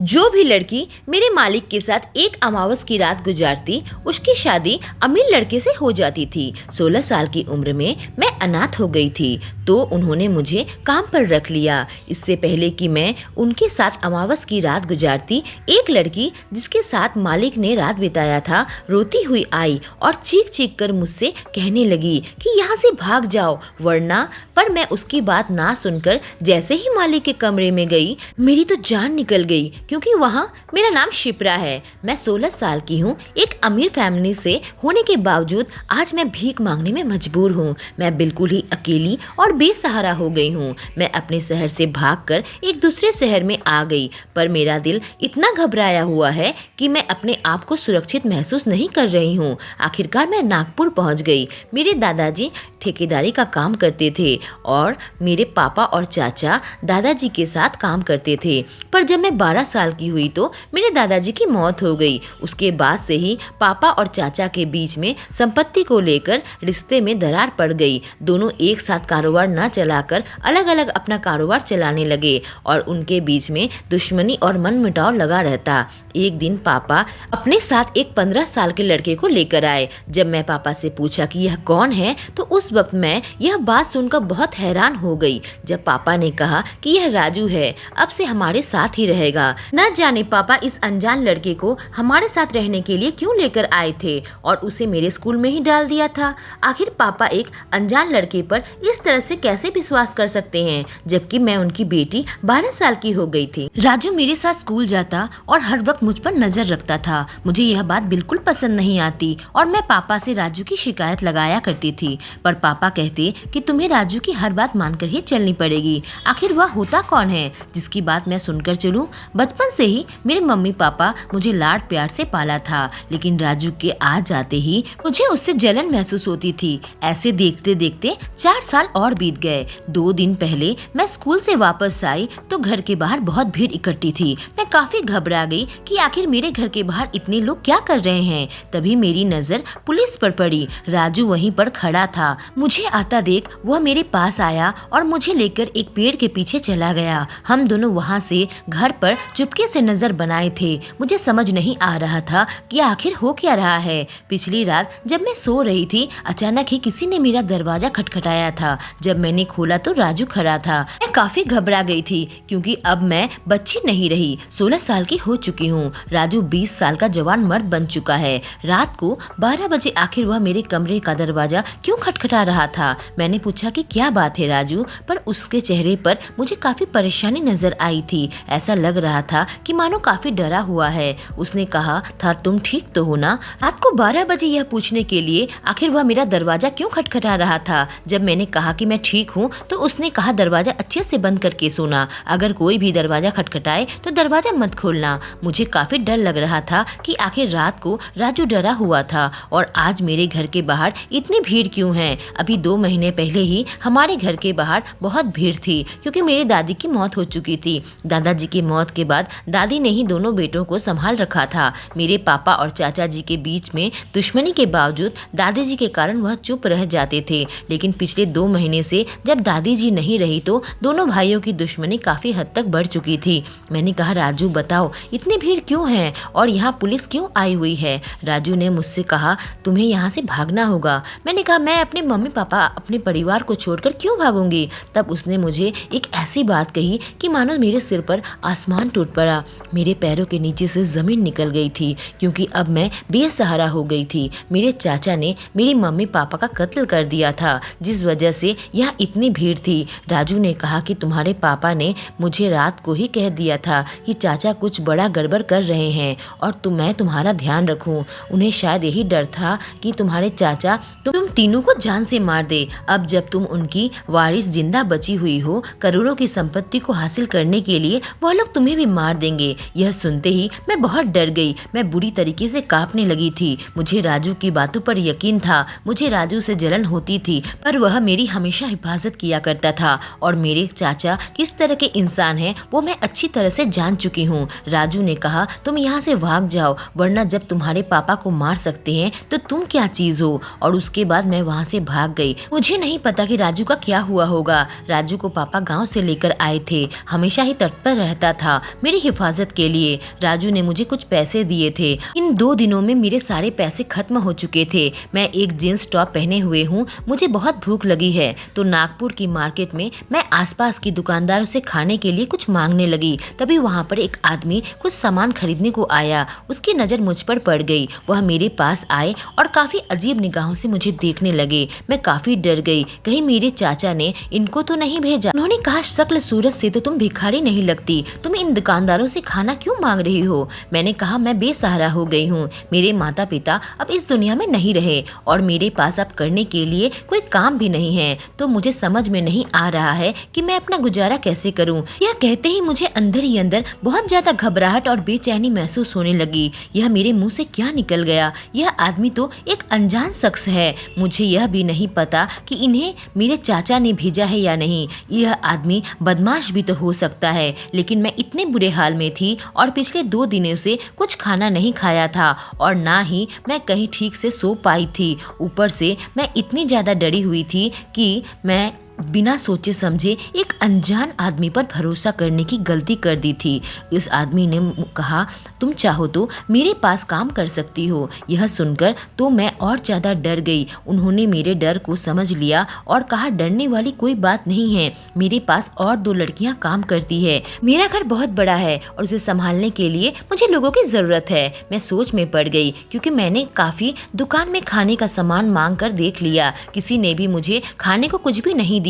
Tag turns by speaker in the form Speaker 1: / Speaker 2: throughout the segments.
Speaker 1: जो भी लड़की मेरे मालिक के साथ एक अमावस की रात गुजारती, उसकी शादी अमीर लड़के से हो जाती थी। 16 साल की उम्र में मैं अनाथ हो गई थी, तो उन्होंने मुझे काम पर रख लिया। इससे पहले कि मैं उनके साथ अमावस की रात गुजारती, एक लड़की जिसके साथ मालिक ने रात बिताया था, रोती हुई आई और चीख चीख कर मुझसे कहने लगी कि यहाँ से भाग जाओ वरना। पर मैं उसकी बात ना सुनकर जैसे ही मालिक के कमरे में गई, मेरी तो जान निकल गई, क्योंकि वहाँ मेरा नाम शिप्रा है। मैं 16 साल की हूँ। एक अमीर फैमिली से होने के बावजूद आज मैं भीख मांगने में मजबूर हूँ। मैं बिल्कुल ही अकेली और बेसहारा हो गई हूँ। मैं अपने शहर से भागकर एक दूसरे शहर में आ गई, पर मेरा दिल इतना घबराया हुआ है कि मैं अपने आप को सुरक्षित महसूस नहीं कर रही हूँ। आखिरकार मैं नागपुर पहुँच गई। मेरे दादाजी ठेकेदारी का काम करते थे और मेरे पापा और चाचा दादाजी के साथ काम करते थे। पर जब मैं 12 साल की हुई तो मेरे दादाजी की मौत हो गई। उसके बाद से ही पापा और चाचा के बीच में संपत्ति को लेकर रिश्ते में दरार पड़ गई। दोनों एक साथ कारोबार न चलाकर अलग अलग अपना कारोबार चलाने लगे और उनके बीच में दुश्मनी और मनमुटाव लगा रहता। एक दिन पापा अपने साथ एक 15 साल के लड़के को लेकर आए। जब मैं पापा से पूछा कि यह कौन है, तो उस वक्त मैं यह बात सुनकर बहुत हैरान हो गई। जब पापा ने कहा कि यह राजू है, अब से हमारे साथ ही रहेगा। न जाने पापा इस अनजान लड़के को हमारे साथ रहने के लिए क्यों लेकर आए थे और उसे मेरे स्कूल में ही डाल दिया था। आखिर पापा एक अनजान लड़के पर इस तरह से कैसे विश्वास कर सकते हैं, जबकि मैं उनकी बेटी 12 साल की हो गई थी। राजू मेरे साथ स्कूल जाता और हर वक्त मुझ पर नजर रखता था। मुझे यह बात बिल्कुल पसंद नहीं आती और मैं पापा से राजू की शिकायत लगाया करती थी, पर पापा कहते कि तुम्हें राजू की हर बात मानकर ही चलनी पड़ेगी। आखिर वह होता कौन है जिसकी बात मैं सुनकर चलूं? बचपन से ही मेरे मम्मी पापा मुझे लाड प्यार से पाला था, लेकिन राजू के आ जाते ही मुझे उससे जलन महसूस होती थी। ऐसे देखते देखते 4 साल और बीत गए। 2 दिन पहले मैं स्कूल से वापस आई तो घर के बाहर बहुत भीड़ इकट्ठी थी। मैं काफी घबरा गई कि आखिर मेरे घर के बाहर इतने लोग क्या कर रहे हैं। तभी मेरी नजर पुलिस पर पड़ी। राजू वहीं पर खड़ा था। मुझे आता देख वह मेरे पास आया और मुझे लेकर एक पेड़ के पीछे चला गया। हम दोनों वहाँ से घर पर चुपके से नजर बनाए थे। मुझे समझ नहीं आ रहा था कि आखिर हो क्या रहा है। पिछली रात जब मैं सो रही थी, अचानक ही किसी ने मेरा दरवाजा खटखटाया था। जब मैंने खोला तो राजू खड़ा था। मैं काफी घबरा गई थी, क्योंकि अब मैं बच्ची नहीं रही, 16 साल की हो चुकी हूँ। राजू 20 साल का जवान मर्द बन चुका है। रात को 12 बजे आखिर वह मेरे कमरे का दरवाजा क्यों खटखटा रहा था? मैंने पूछा कि क्या बात है राजू, पर उसके चेहरे पर मुझे काफी परेशानी नजर आई थी। ऐसा लग रहा था कि मानो काफी डरा हुआ है। उसने कहा था, तुम ठीक तो हो ना? रात को 12 बजे यह पूछने के लिए आखिर वह मेरा दरवाजा क्यों खटखटा रहा था? जब मैंने कहा कि मैं ठीक हूँ तो उसने कहा दरवाजा अच्छे से बंद करके सोना। अगर कोई भी दरवाजा खटखटाए तो दरवाजा मत खोलना। मुझे काफी डर लग रहा था कि आखिर रात को राजू डरा हुआ था और आज मेरे घर के बाहर इतनी भीड़ क्यों है। अभी 2 महीने पहले ही हमारे घर के बाहर बहुत भीड़ थी, क्योंकि मेरी दादी की मौत हो चुकी थी। दादाजी की मौत के बाद दादी ने ही दोनों बेटों को संभाल रखा था। मेरे पापा और चाचा जी के बीच में दुश्मनी के बावजूद दादी जी के कारण वह चुप रह जाते थे, लेकिन पिछले 2 महीने से जब दादी जी नहीं रही तो दोनों भाइयों की दुश्मनी काफी हद तक बढ़ चुकी थी। मैंने कहा, राजू बताओ इतनी भीड़ क्यों है और यहाँ पुलिस क्यों आई हुई है? राजू ने मुझसे कहा, तुम्हें यहाँ से भागना होगा। मैंने कहा, मैं अपने मम्मी पापा अपने परिवार को छोड़कर क्यों भागूंगी? तब उसने मुझे एक ऐसी बात कही कि मानो मेरे सिर पर आसमान टूट पड़ा। मेरे पैरों के नीचे से जमीन निकल गई थी, क्योंकि अब मैं बेसहारा हो गई थी। मेरे चाचा ने मेरी मम्मी पापा का कत्ल कर दिया था, जिस वजह से यहाँ इतनी भीड़ थी। राजू ने कहा कि तुम्हारे पापा ने मुझे रात को ही कह दिया था कि चाचा कुछ बड़ा गड़बड़ कर रहे हैं और मैं तुम्हारा ध्यान रखूं। उन्हें शायद यही डर था कि तुम्हारे चाचा तुम तीनों को जान से मार दे। अब जब तुम उनकी वारिस जिंदा बची हुई हो, करोड़ों की संपत्ति को हासिल करने के लिए वह लोग तुम्हें भी मार देंगे। यह सुनते ही मैं बहुत डर गई। मैं बुरी तरीके से कांपने लगी थी। मुझे राजू की बातों पर यकीन था। मुझे राजू से जलन होती थी, पर वह मेरी हमेशा हिफाजत किया करता था और मेरे चाचा किस तरह के इंसान हैं वो मैं अच्छी तरह से जान चुकी हूँ। राजू ने कहा, तुम यहाँ से भाग जाओ, वरना जब तुम्हारे पापा को मार सकते हैं तो तुम क्या चीज हो? और उसके बाद मैं वहाँ से भाग गई। मुझे नहीं पता कि राजू का क्या हुआ होगा। राजू को पापा गाँव से लेकर आए थे। हमेशा ही तट पर रहता था। मेरी हिफाजत के लिए। राजू ने मुझे कुछ पैसे दिए थे। इन 2 दिनों में मेरे सारे पैसे खत्म हो चुके थे। मैं एक जींस टॉप पहने हुए हूँ। मुझे बहुत भूख लगी है तो नागपुर की मार्केट में मैं आसपास की दुकानदारों से खाने के लिए कुछ मांगने लगी। तभी वहाँ पर एक आदमी कुछ सामान खरीदने को आया। उसकी नज़र मुझ पर पड़ गई। वह मेरे पास आए और काफ़ी अजीब निगाहों से मुझे देखने लगे। मैं काफ़ी डर गई, कहीं मेरे चाचा ने इनको तो नहीं भेजा। उन्होंने कहा, शक्ल सूरत से तो तुम भिखारी नहीं लगती, तुम इन दुकानदारों से खाना क्यों मांग रही हो? मैंने कहा, मैं बेसहारा हो गई हूँ। मेरे माता पिता अब इस दुनिया में नहीं रहे और मेरे पास अब करने के लिए कोई काम भी नहीं है, तो मुझे समझ में नहीं आ रहा है कि मैं अपना गुजारा कैसे करूँ। यह कहते ही मुझे अंदर ही अंदर बहुत ज्यादा घबराहट और बेचैनी महसूस होने लगी। यह मेरे मुंह से क्या निकल गया? यह आदमी तो एक अनजान शख्स है। मुझे यह भी नहीं पता कि इन्हें मेरे चाचा ने भेजा है या नहीं। यह आदमी बदमाश भी तो हो सकता है, लेकिन मैं इतने बुरे हाल में थी और पिछले 2 दिनों से कुछ खाना नहीं खाया था और ना ही मैं कहीं ठीक से सो पाई थी। ऊपर से मैं इतनी ज़्यादा डरी हुई थी कि मैं बिना सोचे समझे एक अनजान आदमी पर भरोसा करने की गलती कर दी थी। इस आदमी ने कहा, तुम चाहो तो मेरे पास काम कर सकती हो। यह सुनकर तो मैं और ज़्यादा डर गई। उन्होंने मेरे डर को समझ लिया और कहा, डरने वाली कोई बात नहीं है, मेरे पास और 2 लड़कियां काम करती है। मेरा घर बहुत बड़ा है और उसे संभालने के लिए मुझे लोगों की ज़रूरत है। मैं सोच में पड़ गई क्योंकि मैंने काफ़ी दुकान में खाने का सामान मांग कर देख लिया। किसी ने भी मुझे खाने को कुछ भी नहीं दिया।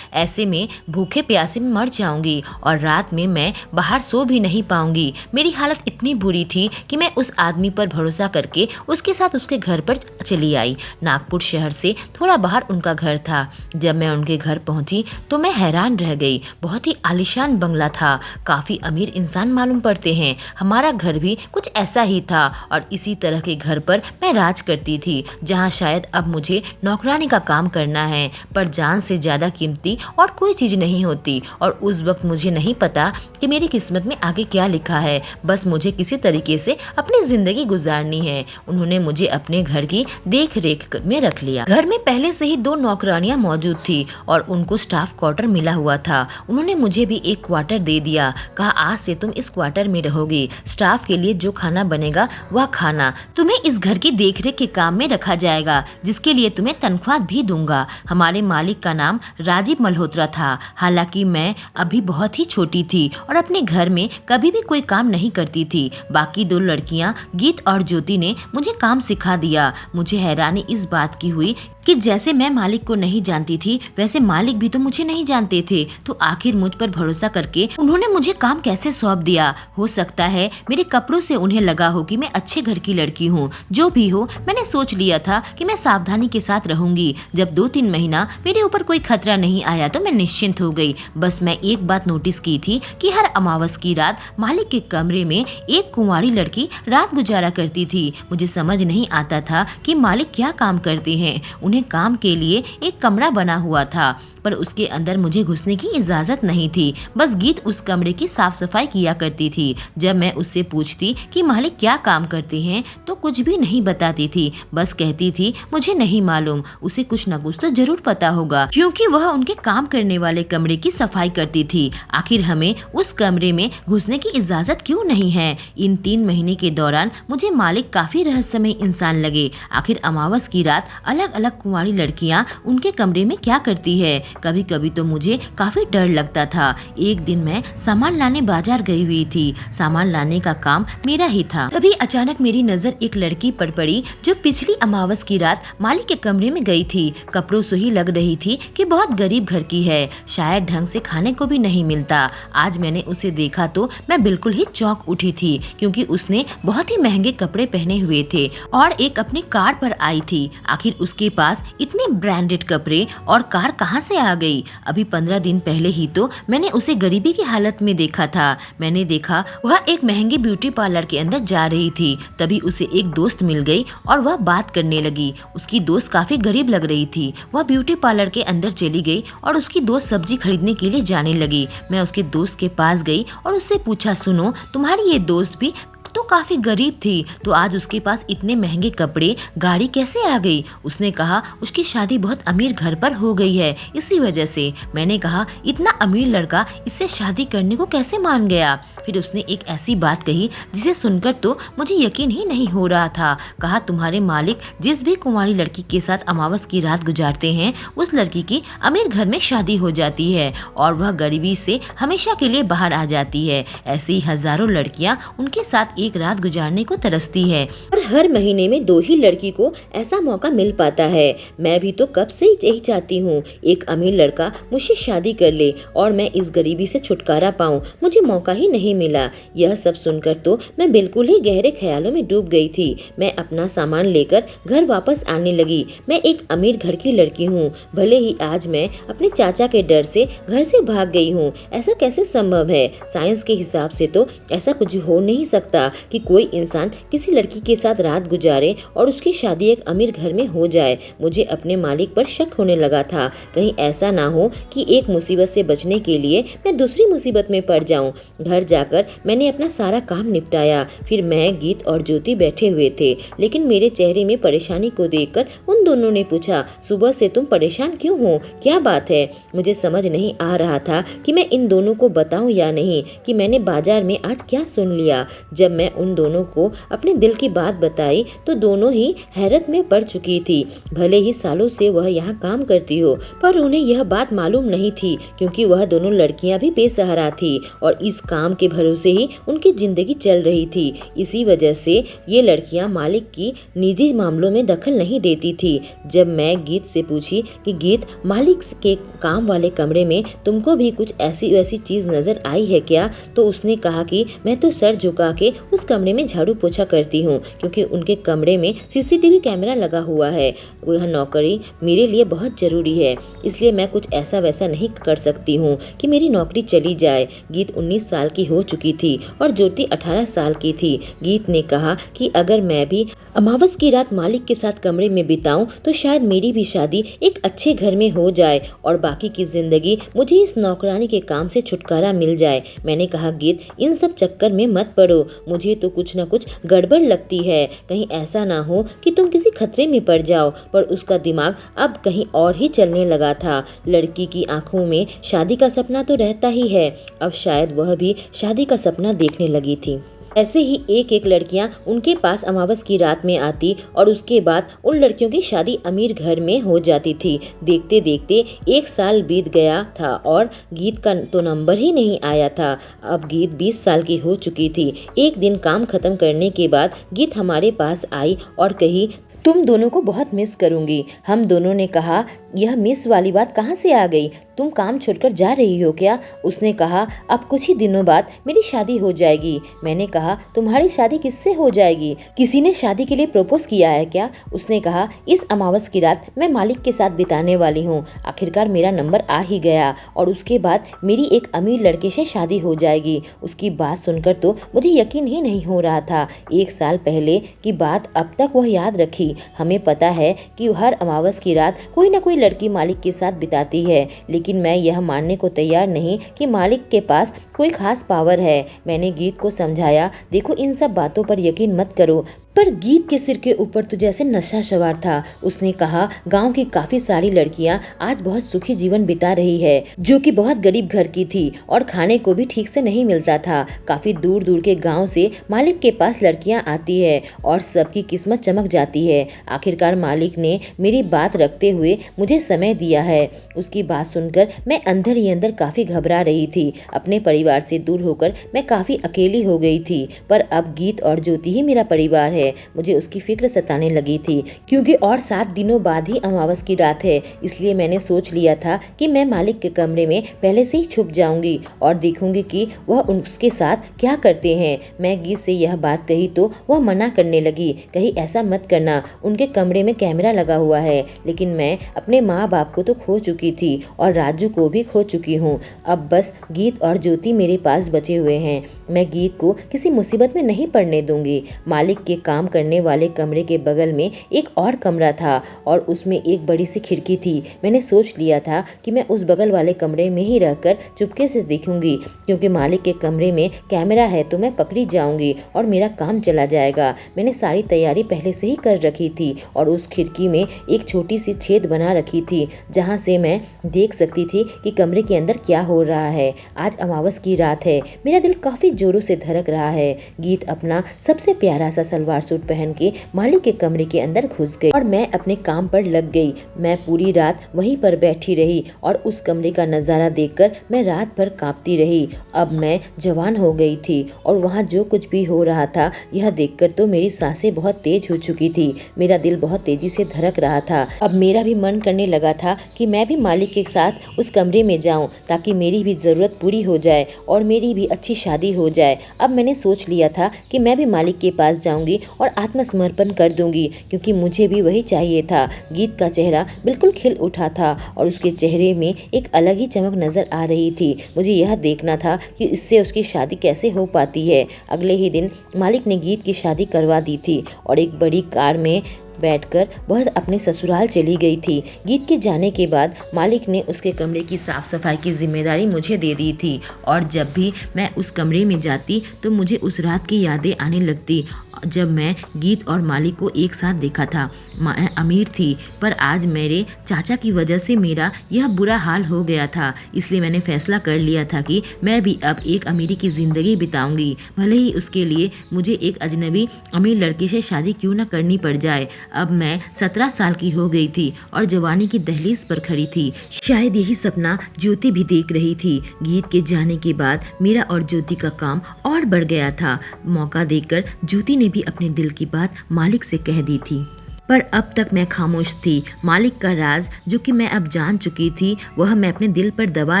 Speaker 1: ऐसे में भूखे प्यासे में मर जाऊंगी और रात में मैं बाहर सो भी नहीं पाऊंगी। मेरी हालत इतनी बुरी थी कि मैं उस आदमी पर भरोसा करके उसके साथ उसके घर पर चली आई। नागपुर शहर से थोड़ा बाहर उनका घर था। जब मैं उनके घर पहुंची तो मैं हैरान रह गई। बहुत ही आलीशान बंगला था। काफ़ी अमीर इंसान मालूम पड़ते हैं। हमारा घर भी कुछ ऐसा ही था और इसी तरह के घर पर मैं राज करती थी, जहाँ शायद अब मुझे नौकरानी का काम करना है। पर जान से ज़्यादा कीमती और कोई चीज़ नहीं होती और उस वक्त मुझे नहीं पता कि मेरी किस्मत में आगे क्या लिखा है। बस मुझे किसी तरीके से अपनी ज़िंदगी गुजारनी है। उन्होंने मुझे अपने घर की देख रेख में रख लिया। घर में पहले से ही 2 नौकरानियां मौजूद थी और उनको स्टाफ क्वार्टर मिला हुआ था। उन्होंने मुझे भी एक क्वार्टर दे दिया। कहा, आज से तुम इस क्वार्टर में रहोगी। स्टाफ के लिए जो खाना बनेगा वह खाना। तुम्हें इस घर की देख रेख के काम में रखा जाएगा, जिसके लिए तुम्हें तनख्वाह भी दूंगा। हमारे मालिक का नाम राजीव मल्होत्रा था। हालांकि मैं अभी बहुत ही छोटी थी और अपने घर में कभी भी कोई काम नहीं करती थी। बाकी 2 लड़कियां गीत और ज्योति ने मुझे काम सिखा दिया। मुझे हैरानी इस बात की हुई कि जैसे मैं मालिक को नहीं जानती थी, वैसे मालिक भी तो मुझे नहीं जानते थे। तो आखिर मुझ पर भरोसा करके उन्होंने मुझे काम कैसे सौंप दिया? हो सकता है मेरे कपड़ों से उन्हें लगा हो कि मैं अच्छे घर की लड़की हूँ। जो भी हो, मैंने सोच लिया था कि मैं सावधानी के साथ रहूंगी। जब 2-3 महीना मेरे ऊपर कोई खतरा नहीं आया तो मैं निश्चिंत हो गई। बस मैं एक बात नोटिस की थी कि हर अमावस की रात मालिक के कमरे में एक कुंवारी लड़की रात गुजारा करती थी। मुझे समझ नहीं आता था कि मालिक क्या काम करते हैं। उन्हें काम के लिए एक कमरा बना हुआ था, पर उसके अंदर मुझे घुसने की इजाजत नहीं थी। बस गीत उस कमरे की साफ सफाई किया करती थी। जब मैं उससे पूछती कि मालिक क्या काम करते हैं तो कुछ भी नहीं बताती थी। बस कहती थी, मुझे नहीं मालूम, उसे कुछ न कुछ तो जरूर पता होगा, क्योंकि वह उनके काम करने वाले कमरे की सफाई करती थी। आखिर हमें उस कमरे में घुसने की इजाजत क्यों नहीं है? इन 3 महीने के दौरान मुझे मालिक काफी रहस्यमय इंसान लगे। आखिर अमावस की रात अलग अलग कुंवारी लड़कियां उनके कमरे में क्या करती है? कभी कभी तो मुझे काफी डर लगता था। एक दिन मैं सामान लाने बाजार गई हुई थी। सामान लाने का काम मेरा ही था। तभी अचानक मेरी नजर एक लड़की पर पड़ी जो पिछली अमावस की रात मालिक के कमरे में गई थी। कपड़ों से ही लग रही थी कि बहुत गरीब घर की है, शायद ढंग से खाने को भी नहीं मिलता। आज मैंने उसे देखा तो मैं बिल्कुल ही चौंक उठी थी, क्योंकि उसने बहुत ही महंगे कपड़े पहने हुए थे और एक अपनी कार पर आई थी। आखिर उसके पास इतने ब्रांडेड कपड़े और कार कहाँ से आ गई? अभी 15 दिन पहले ही तो मैंने उसे गरीबी की हालत में देखा था। मैंने देखा वह एक महंगे ब्यूटी पार्लर के अंदर जा रही थी। तभी उसे एक दोस्त मिल गई और वह बात करने लगी। उसकी दोस्त काफी गरीब लग रही थी। वह ब्यूटी पार्लर के अंदर चली गई और उसकी दोस्त सब्जी खरीदने के लिए जाने लगी। मैं उसके दोस्त के पास गई और उससे पूछा, सुनो, तुम्हारी ये दोस्त भी तो काफी गरीब थी, तो आज उसके पास इतने महंगे कपड़े, गाड़ी कैसे आ गई? उसने कहा उसकी शादी बहुत अमीर घर पर हो गई है, इसी वजह से। मैंने कहा इतना अमीर लड़का इससे शादी करने को कैसे मान गया? फिर उसने एक ऐसी बात कही जिसे सुनकर तो मुझे यकीन ही नहीं हो रहा था। कहा तुम्हारे मालिक जिस भी कुंवारी लड़की के साथ अमावस की रात गुजारते हैं, उस लड़की की अमीर घर में शादी हो जाती है और वह गरीबी से हमेशा के लिए बाहर आ जाती है। ऐसे ही हजारों लड़कियां उनके साथ एक रात गुजारने को तरसती है और हर महीने में 2 ही लड़की को ऐसा मौका मिल पाता है। मैं भी तो कब से यही चाहती हूँ, एक अमीर लड़का मुझसे शादी कर ले और मैं इस गरीबी से छुटकारा पाऊँ। मुझे मौका ही नहीं मिला। यह सब सुनकर तो मैं बिल्कुल ही गहरे ख्यालों में डूब गई थी। मैं अपना सामान लेकर घर वापस आने लगी। मैं एक अमीर घर की लड़की हूँ, भले ही आज मैं अपने चाचा के डर से घर से भाग गई हूँ। ऐसा कैसे संभव है? साइंस के हिसाब से तो ऐसा कुछ हो नहीं सकता कि कोई इंसान किसी लड़की के साथ रात गुजारे और उसकी शादी एक अमीर घर में हो जाए। मुझे अपने मालिक पर शक होने लगा था। कहीं ऐसा ना हो कि एक मुसीबत से बचने के लिए मैं दूसरी मुसीबत में पड़ जाऊं। घर जाकर मैंने अपना सारा काम निपटाया। फिर मैं, गीत और ज्योति बैठे हुए थे, लेकिन मेरे चेहरे में परेशानी को देखकर उन दोनों ने पूछा, सुबह से तुम परेशान क्यों हो? क्या बात है? मुझे समझ नहीं आ रहा था कि मैं इन दोनों को बताऊं या नहीं कि मैंने बाजार में आज क्या सुन लिया। जब मैं उन दोनों को अपने दिल की बात बताई तो दोनों ही हैरत में पड़ चुकी थी। भले ही सालों से वह यहाँ काम करती हो, पर उन्हें यह बात मालूम नहीं थी क्योंकि वह दोनों लड़कियां भी बेसहारा थी और इस काम के भरोसे ही उनकी जिंदगी चल रही थी। इसी वजह से ये लड़कियां मालिक की निजी मामलों में दखल नहीं देती थी। जब मैं गीत से पूछी कि गीत, मालिक के काम वाले कमरे में तुमको भी कुछ ऐसी वैसी चीज नजर आई है क्या? तो उसने कहा कि मैं तो सर झुका के उस कमरे में झाड़ू पोछा करती हूँ क्योंकि उनके कमरे में सीसीटीवी कैमरा लगा हुआ है। वह नौकरी मेरे लिए बहुत जरूरी है, इसलिए मैं कुछ ऐसा वैसा नहीं कर सकती हूँ कि मेरी नौकरी चली जाए। गीत 19 साल की हो चुकी थी और ज्योति 18 साल की थी। गीत ने कहा कि अगर मैं भी अमावस की रात मालिक के साथ कमरे में बिताऊं तो शायद मेरी भी शादी एक अच्छे घर में हो जाए और बाकी की जिंदगी मुझे इस नौकरानी के काम से छुटकारा मिल जाए। मैंने कहा गीत, इन सब चक्कर में मत पड़ो, मुझे तो कुछ न कुछ गड़बड़ लगती है। कहीं ऐसा ना हो कि तुम किसी खतरे में पड़ जाओ। पर उसका दिमाग अब कहीं और ही चलने लगा था। लड़की की आंखों में शादी का सपना तो रहता ही है, अब शायद वह भी शादी का सपना देखने लगी थी। ऐसे ही एक एक लड़कियां उनके पास अमावस की रात में आती और उसके बाद उन लड़कियों की शादी अमीर घर में हो जाती थी। देखते देखते 1 साल बीत गया था और गीत का तो नंबर ही नहीं आया था। अब गीत 20 साल की हो चुकी थी। एक दिन काम खत्म करने के बाद गीत हमारे पास आई और कही, तुम दोनों को बहुत मिस करूंगी। हम दोनों ने कहा, यह मिस वाली बात कहाँ से आ गई? तुम काम छोड़कर जा रही हो क्या? उसने कहा, अब कुछ ही दिनों बाद मेरी शादी हो जाएगी। मैंने कहा, तुम्हारी शादी किससे हो जाएगी? किसी ने शादी के लिए प्रपोज किया है क्या? उसने कहा, इस अमावस की रात मैं मालिक के साथ बिताने वाली हूँ। आखिरकार मेरा नंबर आ ही गया और उसके बाद मेरी एक अमीर लड़के से शादी हो जाएगी। उसकी बात सुनकर तो मुझे यकीन ही नहीं हो रहा था। 1 साल पहले की बात अब तक वह याद रखी। हमें पता है कि हर अमावस की रात कोई न कोई लड़की मालिक के साथ बिताती है, लेकिन मैं यह मानने को तैयार नहीं कि मालिक के पास कोई खास पावर है। मैंने गीत को समझाया, देखो इन सब बातों पर यकीन मत करो। पर गीत के सिर के ऊपर तो जैसे नशा सवार था। उसने कहा, गांव की काफी सारी लड़कियां आज बहुत सुखी जीवन बिता रही है, जो कि बहुत गरीब घर की थी और खाने को भी ठीक से नहीं मिलता था। काफी दूर दूर के गांव से मालिक के पास लड़कियां आती है और सबकी किस्मत चमक जाती है। आखिरकार मालिक ने मेरी बात रखते हुए मुझे समय दिया है। उसकी बात सुनकर मैं अंदर ही अंदर काफी घबरा रही थी। अपने परिवार से दूर होकर मैं काफी अकेली हो गई थी, पर अब गीत और ज्योति ही मेरा परिवार है। मुझे उसकी फिक्र सताने लगी थी क्योंकि और 7 दिनों बाद ही अमावस की रात है। इसलिए मैंने सोच लिया था कि मैं मालिक के कमरे में पहले से ही छुप जाऊंगी और देखूंगी कि वह उसके साथ क्या करते हैं। मैं गीत से यह बात कही तो वह मना करने लगी, कहीं ऐसा मत करना, उनके कमरे में कैमरा लगा हुआ है। लेकिन मैं अपने माँ बाप को तो खो चुकी थी और राजू को भी खो चुकी हूँ। अब बस गीत और ज्योति मेरे पास बचे हुए हैं। मैं गीत को किसी मुसीबत में नहीं पड़ने दूंगी। मालिक के काम काम करने वाले कमरे के बगल में एक और कमरा था और उसमें एक बड़ी सी खिड़की थी। मैंने सोच लिया था कि मैं उस बगल वाले कमरे में ही रहकर चुपके से देखूंगी, क्योंकि मालिक के कमरे में कैमरा है तो मैं पकड़ी जाऊंगी और मेरा काम चला जाएगा। मैंने सारी तैयारी पहले से ही कर रखी थी और उस खिड़की में एक छोटी सी छेद बना रखी थी जहां से मैं देख सकती थी कि कमरे के अंदर क्या हो रहा है। आज अमावस की रात है, मेरा दिल काफी जोरों से धड़क रहा है। गीत अपना सबसे प्यारा सा सलवार सूट पहन के मालिक के कमरे के अंदर घुस गई और मैं अपने काम पर लग गई। मैं पूरी रात वहीं पर बैठी रही और उस कमरे का नजारा देखकर मैं रात भर कांपती रही। अब मैं जवान हो गई थी और वहाँ जो कुछ भी हो रहा था यह देखकर तो मेरी सांसें बहुत तेज हो चुकी थी। मेरा दिल बहुत तेजी से धड़क रहा था। अब मेरा भी मन करने लगा था कि मैं भी मालिक के साथ उस कमरे में जाऊं ताकि मेरी भी ज़रूरत पूरी हो जाए और मेरी भी अच्छी शादी हो जाए। अब मैंने सोच लिया था कि मैं भी मालिक के पास जाऊंगी और आत्मसमर्पण कर दूंगी, क्योंकि मुझे भी वही चाहिए था। गीत का चेहरा बिल्कुल खिल उठा था और उसके चेहरे में एक अलग ही चमक नजर आ रही थी। मुझे यह देखना था कि इससे उसकी शादी कैसे हो पाती है। अगले ही दिन मालिक ने गीत की शादी करवा दी थी और एक बड़ी कार में बैठकर वह अपने ससुराल चली गई थी। गीत के जाने के बाद मालिक ने उसके कमरे की साफ सफाई की जिम्मेदारी मुझे दे दी थी और जब भी मैं उस कमरे में जाती तो मुझे उस रात की यादें आने लगती जब मैं गीत और मालिक को एक साथ देखा था। मैं अमीर थी पर आज मेरे चाचा की वजह से मेरा यह बुरा हाल हो गया था, इसलिए मैंने फैसला कर लिया था कि मैं भी अब एक अमीरी की ज़िंदगी बिताऊंगी, भले ही उसके लिए मुझे एक अजनबी अमीर लड़के से शादी क्यों न करनी पड़ जाए। अब मैं 17 साल की हो गई थी और जवानी की दहलीज पर खड़ी थी। शायद यही सपना ज्योति भी देख रही थी। गीत के जाने के बाद मेरा और ज्योति का काम और बढ़ गया था। मौका देखकर ज्योति ने भी अपने दिल की बात मालिक से कह दी थी, पर अब तक मैं खामोश थी। मालिक का राज जो कि मैं अब जान चुकी थी वह मैं अपने दिल पर दबा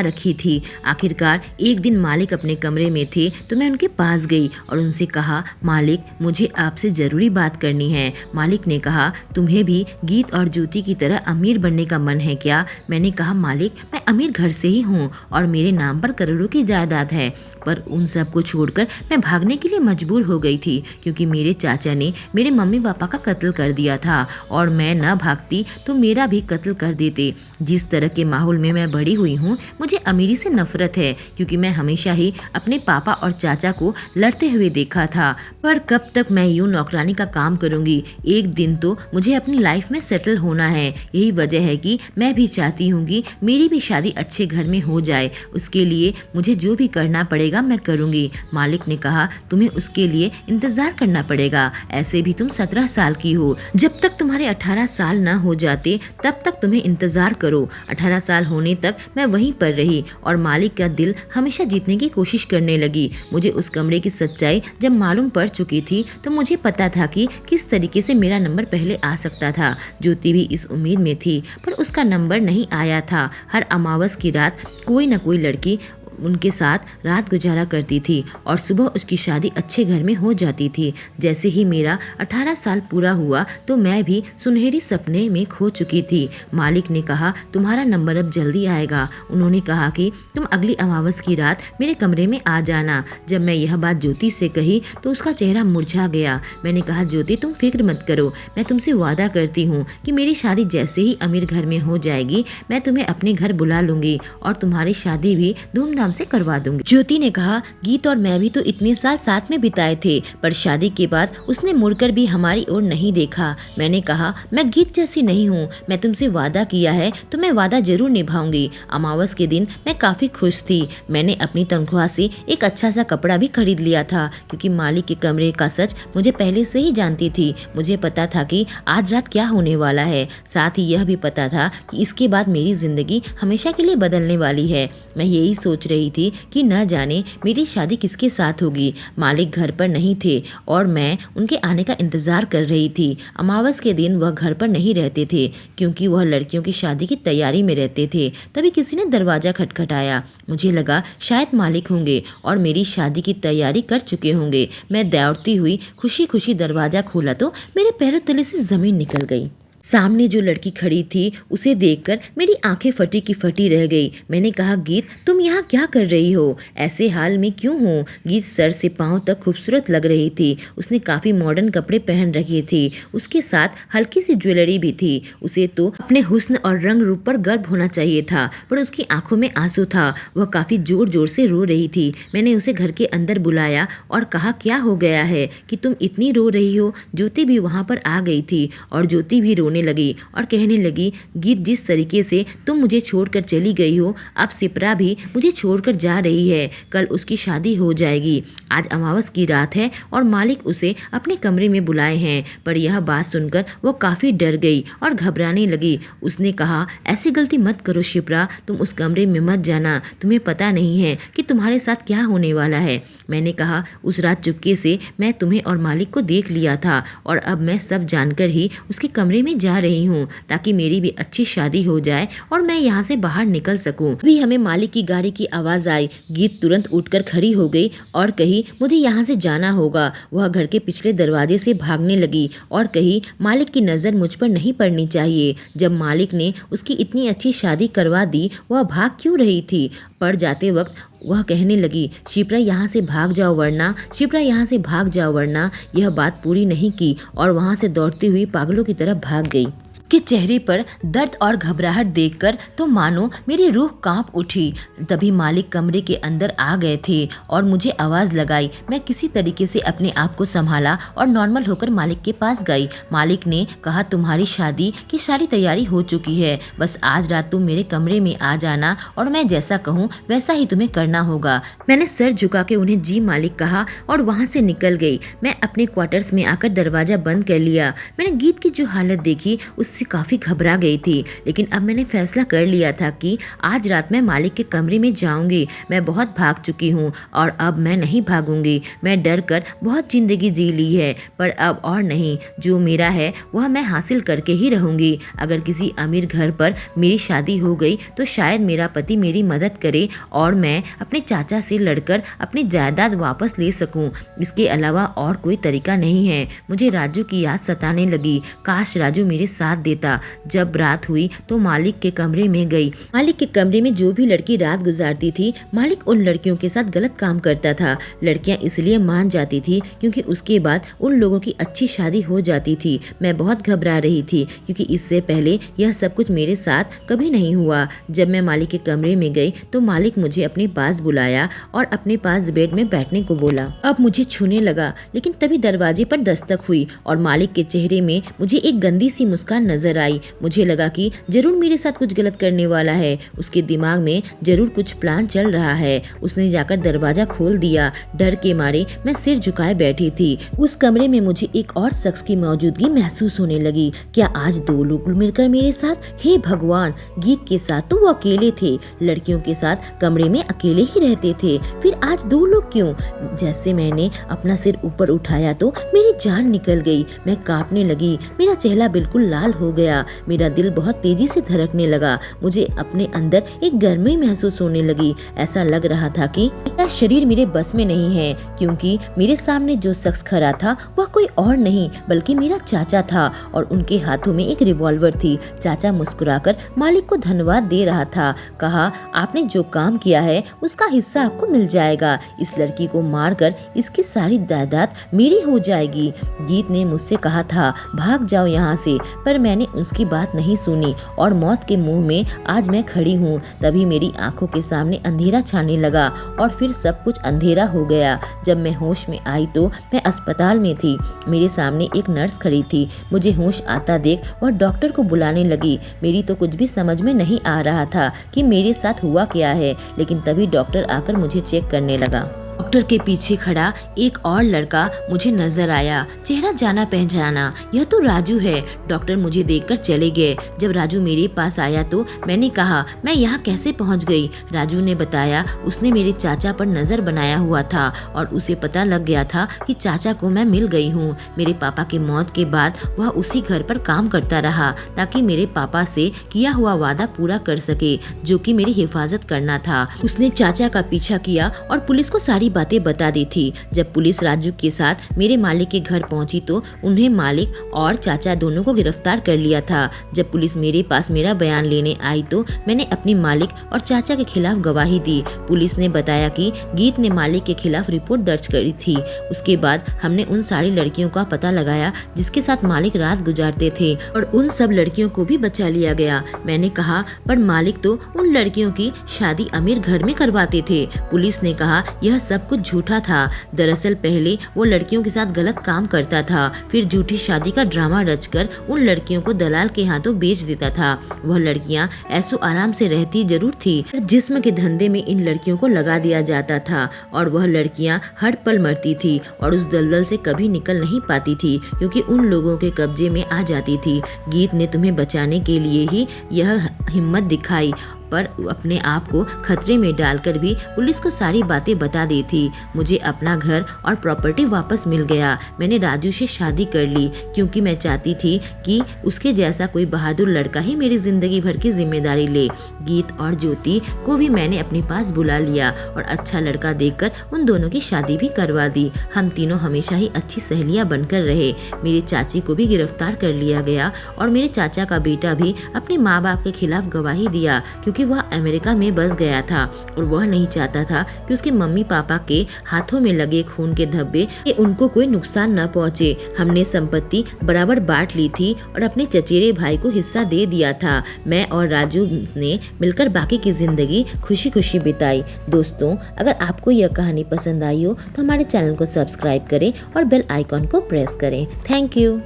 Speaker 1: रखी थी। आखिरकार एक दिन मालिक अपने कमरे में थे तो मैं उनके पास गई और उनसे कहा, मालिक मुझे आपसे ज़रूरी बात करनी है। मालिक ने कहा, तुम्हें भी गीत और ज्योति की तरह अमीर बनने का मन है क्या? मैंने कहा, मालिक मैं अमीर घर से ही हूँ और मेरे नाम पर करोड़ों की जायदाद है, पर उन सब को छोड़कर मैं भागने के लिए मजबूर हो गई थी क्योंकि मेरे चाचा ने मेरे मम्मी पापा का कत्ल कर दिया था और मैं न भागती तो मेरा भी कत्ल कर देते। जिस तरह के माहौल में मैं बड़ी हुई हूँ मुझे अमीरी से नफरत है, क्योंकि मैं हमेशा ही अपने पापा और चाचा को लड़ते हुए देखा था। पर कब तक मैं यूं नौकरानी का काम करूंगी? एक दिन तो मुझे अपनी लाइफ में सेटल होना है। यही वजह है कि मैं भी चाहती हूँ कि मेरी भी शादी अच्छे घर में हो जाए। उसके लिए मुझे जो भी करना पड़ेगा मैं करूंगी। मालिक ने कहा, तुम्हें उसके लिए इंतजार करना पड़ेगा। ऐसे भी तुम 17 साल की हो। जब तक तुम्हारे 18 साल न हो जाते तब तक तुम्हें इंतजार करो। 18 साल होने तक मैं वहीं पर रही और मालिक का दिल हमेशा जीतने की कोशिश करने लगी। मुझे उस कमरे की सच्चाई जब मालूम पड़ चुकी थी तो मुझे पता था कि किस तरीके से मेरा नंबर पहले आ सकता था। ज्योति भी इस उम्मीद में थी पर उसका नंबर नहीं आया था। हर अमावस की रात कोई न कोई लड़की उनके साथ रात गुजारा करती थी और सुबह उसकी शादी अच्छे घर में हो जाती थी। जैसे ही मेरा 18 साल पूरा हुआ तो मैं भी सुनहरी सपने में खो चुकी थी। मालिक ने कहा, तुम्हारा नंबर अब जल्दी आएगा। उन्होंने कहा कि तुम अगली अमावस की रात मेरे कमरे में आ जाना। जब मैं यह बात ज्योति से कही तो उसका चेहरा मुरझा गया। मैंने कहा, ज्योति तुम फिक्र मत करो, मैं तुमसे वादा करती हूँ कि मेरी शादी जैसे ही अमीर घर में हो जाएगी मैं तुम्हें अपने घर बुला लूंगी और तुम्हारी शादी भी धूमधाम से करवा दूंगी। ज्योति ने कहा, गीत और मैं भी तो इतने साल साथ में बिताए थे, पर शादी के बाद उसने मुड़कर भी हमारी ओर नहीं देखा। मैंने कहा, मैं गीत जैसी नहीं हूँ, मैं तुमसे वादा किया है तो मैं वादा जरूर निभाऊंगी। अमावस के दिन मैं काफी खुश थी। मैंने अपनी तनख्वाह से एक अच्छा सा कपड़ा भी खरीद लिया था, क्योंकि मालिक के कमरे का सच मुझे पहले से ही जानती थी। मुझे पता था कि आज रात क्या होने वाला है। साथ ही यह भी पता था कि इसके बाद मेरी जिंदगी हमेशा के लिए बदलने वाली है। मैं यही सोच रही थी कि न जाने मेरी शादी किसके साथ होगी। मालिक घर पर नहीं थे और मैं उनके आने का इंतजार कर रही थी। अमावस के दिन वह घर पर नहीं रहते थे क्योंकि वह लड़कियों की शादी की तैयारी में रहते थे। तभी किसी ने दरवाजा खटखटाया। मुझे लगा शायद मालिक होंगे और मेरी शादी की तैयारी कर चुके होंगे। मैं दौड़ती हुई खुशी खुशी दरवाजा खोला तो मेरे पैरों तले से जमीन निकल गई। सामने जो लड़की खड़ी थी उसे देखकर मेरी आंखें फटी की फटी रह गई। मैंने कहा, गीत तुम यहाँ क्या कर रही हो? ऐसे हाल में क्यों हो? गीत सर से पांव तक खूबसूरत लग रही थी। उसने काफ़ी मॉडर्न कपड़े पहन रखे थे, उसके साथ हल्की सी ज्वेलरी भी थी। उसे तो अपने हुस्न और रंग रूप पर गर्व होना चाहिए था, पर उसकी आंखों में आंसू था। वह काफ़ी जोर जोर से रो रही थी। मैंने उसे घर के अंदर बुलाया और कहा, क्या हो गया है कि तुम इतनी रो रही हो? ज्योति भी वहाँ पर आ गई थी और ज्योति भी रोने लगी और कहने लगी, गीत जिस तरीके से तुम मुझे छोड़कर चली गई हो, अब सिप्रा भी मुझे छोड़कर जा रही है। कल उसकी शादी हो जाएगी। आज अमावस की रात है और मालिक उसे अपने कमरे में बुलाए हैं। पर यह बात सुनकर वो काफ़ी डर गई और घबराने लगी। उसने कहा, ऐसी गलती मत करो शिप्रा, तुम उस कमरे में मत जाना। तुम्हें पता नहीं है कि तुम्हारे साथ क्या होने वाला है। मैंने कहा, उस रात चुपके से मैं तुम्हें और मालिक को देख लिया था और अब मैं सब जानकर ही उसके कमरे में जा रही हूँ ताकि मेरी भी अच्छी शादी हो जाए और मैं यहाँ से बाहर निकल सकूँ। अभी हमें मालिक की गाड़ी की आवाज़ आई। गीत तुरंत उठकर खड़ी हो गई और कही, मुझे यहाँ से जाना होगा। वह घर के पिछले दरवाजे से भागने लगी और कही, मालिक की नज़र मुझ पर नहीं पड़नी चाहिए। जब मालिक ने उसकी इतनी अच्छी शादी करवा दी, वह भाग क्यों रही थी? पड़ जाते वक्त वह कहने लगी, शिप्रा यहाँ से भाग जाओ वरना, शिप्रा यहाँ से भाग जाओ वरना। यह बात पूरी नहीं की और वहाँ से दौड़ती हुई पागलों की तरफ भाग गई। के चेहरे पर दर्द और घबराहट देखकर तो मानो मेरी रूह कांप उठी। तभी मालिक कमरे के अंदर आ गए थे और मुझे आवाज़ लगाई। मैं किसी तरीके से अपने आप को संभाला और नॉर्मल होकर मालिक के पास गई। मालिक ने कहा, तुम्हारी शादी की सारी तैयारी हो चुकी है, बस आज रात तुम मेरे कमरे में आ जाना और मैं जैसा कहूँ वैसा ही तुम्हें करना होगा। मैंने सर झुका के उन्हें जी मालिक कहा और वहाँ से निकल गई। मैं अपने क्वार्टर्स में आकर दरवाज़ा बंद कर लिया। मैंने गीत की जो हालत देखी उससे काफ़ी घबरा गई थी, लेकिन अब मैंने फैसला कर लिया था कि आज रात मैं मालिक के कमरे में जाऊंगी। मैं बहुत भाग चुकी हूँ और अब मैं नहीं भागूंगी। मैं डर कर बहुत ज़िंदगी जी ली है, पर अब और नहीं। जो मेरा है वह मैं हासिल करके ही रहूंगी। अगर किसी अमीर घर पर मेरी शादी हो गई तो शायद मेरा पति मेरी मदद करे और मैं अपने चाचा से लड़कर अपनी जायदाद वापस ले सकूं। इसके अलावा और कोई तरीका नहीं है। मुझे राजू की याद सताने लगी। काश राजू मेरे साथ देता। जब रात हुई तो मालिक के कमरे में गई। मालिक के कमरे में जो भी लड़की रात गुजारती थी, मालिक उन लड़कियों के साथ गलत काम करता था। लड़कियां इसलिए मान जाती थी क्योंकि उसके बाद उन लोगों की अच्छी शादी हो जाती थी। मैं बहुत घबरा रही थी क्योंकि इससे पहले यह सब कुछ मेरे साथ कभी नहीं हुआ। जब मैं मालिक के कमरे में गई तो मालिक मुझे अपने पास बुलाया और अपने पास बेड में बैठने को बोला। अब मुझे छूने लगा, लेकिन तभी दरवाजे पर दस्तक हुई और मालिक के चेहरे में मुझे एक गंदी सी मुस्कान नजर आई। मुझे लगा कि जरूर मेरे साथ कुछ गलत करने वाला है। उसके दिमाग में जरूर कुछ प्लान चल रहा है। उसने जाकर दरवाजा खोल दिया। डर के मारे मैं सिर झुकाए बैठी थी। उस कमरे में मुझे एक और शख्स की मौजूदगी महसूस होने लगी। क्या आज दो लोग मिलकर मेरे साथ? हे भगवान, गीत के साथ तो वो अकेले थे, लड़कियों के साथ कमरे में अकेले ही रहते थे, फिर आज दो लोग क्यों? जैसे मैंने अपना सिर ऊपर उठाया तो मेरी जान निकल गई। मैं कांपने लगी। मेरा चेहरा बिल्कुल लाल हो गया। मेरा दिल बहुत तेजी से धड़कने लगा। मुझे अपने अंदर एक गर्मी महसूस होने लगी। ऐसा लग रहा था कि मेरा शरीर मेरे बस में नहीं है, क्योंकि मेरे सामने जो शख्स खड़ा था वह कोई और नहीं बल्कि मेरा चाचा था और उनके हाथों में एक रिवॉल्वर थी। चाचा मुस्कुराकर मालिक को धन्यवाद दे रहा था। कहा, आपने जो काम किया है उसका हिस्सा आपको मिल जाएगा। इस लड़की को मारकर इसकी सारी जायदाद मेरी हो जाएगी। गीत ने मुझसे कहा था, भाग जाओ यहाँ से, पर मैंने उसकी बात नहीं सुनी और मौत के मुंह में आज मैं खड़ी हूँ। तभी मेरी आंखों के सामने अंधेरा छाने लगा और फिर सब कुछ अंधेरा हो गया। जब मैं होश में आई तो मैं अस्पताल में थी। मेरे सामने एक नर्स खड़ी थी। मुझे होश आता देख वह डॉक्टर को बुलाने लगी। मेरी तो कुछ भी समझ में नहीं आ रहा था कि मेरे साथ हुआ क्या है, लेकिन तभी डॉक्टर आकर मुझे चेक करने लगा। डॉक्टर के पीछे खड़ा एक और लड़का मुझे नजर आया। चेहरा जाना पहचाना, यह तो राजू है। डॉक्टर मुझे देखकर चले गए। जब राजू मेरे पास आया तो मैंने कहा, मैं यहाँ कैसे पहुँच गई? राजू ने बताया, उसने मेरे चाचा पर नजर बनाया हुआ था और उसे पता लग गया था कि चाचा को मैं मिल गई हूँ। मेरे पापा की मौत के बाद वह उसी घर पर काम करता रहा ताकि मेरे पापा से किया हुआ वादा पूरा कर सके, जो कि मेरी हिफाजत करना था। उसने चाचा का पीछा किया और पुलिस को सारी सारी बातें बता दी थी। जब पुलिस राजू के साथ मेरे मालिक के घर पहुंची तो उन्हें मालिक और चाचा दोनों को गिरफ्तार कर लिया था। जब पुलिस मेरे पास मेरा बयान लेने आई तो मैंने अपने मालिक और चाचा के खिलाफ गवाही दी। पुलिस ने बताया कि गीत ने मालिक के खिलाफ रिपोर्ट दर्ज करी थी। उसके बाद हमने उन सारी लड़कियों का पता लगाया जिसके साथ मालिक रात गुजारते थे और उन सब लड़कियों को भी बचा लिया गया। मैंने कहा, पर मालिक तो उन लड़कियों की शादी अमीर घर में करवाते थे। पुलिस ने कहा यह सब कुछ झूठा था। दरअसल पहले वो लड़कियों के साथ गलत काम करता था, फिर झूठी शादी का ड्रामा रचकर उन लड़कियों को दलाल के हाथों बेच देता था। वह लड़कियां ऐसो आराम से रहती जरूर थी, जिस्म के धंधे में इन लड़कियों को लगा दिया जाता था और वह लड़कियां हर पल मरती थी और उस दलदल से कभी निकल नहीं पाती थी क्योंकि उन लोगों के कब्जे में आ जाती थी। गीत ने तुम्हें बचाने के लिए ही यह हिम्मत दिखाई, पर अपने आप को खतरे में डालकर भी पुलिस को सारी बातें बता दी थी। मुझे अपना घर और प्रॉपर्टी वापस मिल गया। मैंने राजू से शादी कर ली क्योंकि मैं चाहती थी कि उसके जैसा कोई बहादुर लड़का ही मेरी जिंदगी भर की जिम्मेदारी ले। गीत और ज्योति को भी मैंने अपने पास बुला लिया और अच्छा लड़का देखकर उन दोनों की शादी भी करवा दी। हम तीनों हमेशा ही अच्छी सहेलियां बनकर रहे। मेरी चाची को भी गिरफ्तार कर लिया गया और मेरे चाचा का बेटा भी अपने माँ बाप के खिलाफ गवाही दिया क्योंकि वह अमेरिका में बस गया था और वह नहीं चाहता था कि उसके मम्मी पापा के हाथों में लगे खून के धब्बे कि उनको कोई नुकसान न पहुंचे। हमने संपत्ति बराबर बांट ली थी और अपने चचेरे भाई को हिस्सा दे दिया था। मैं और राजू ने मिलकर बाकी की जिंदगी खुशी खुशी बिताई। दोस्तों, अगर आपको यह कहानी पसंद आई हो तो हमारे चैनल को सब्सक्राइब करें और बेल आइकॉन को प्रेस करें। Thank you.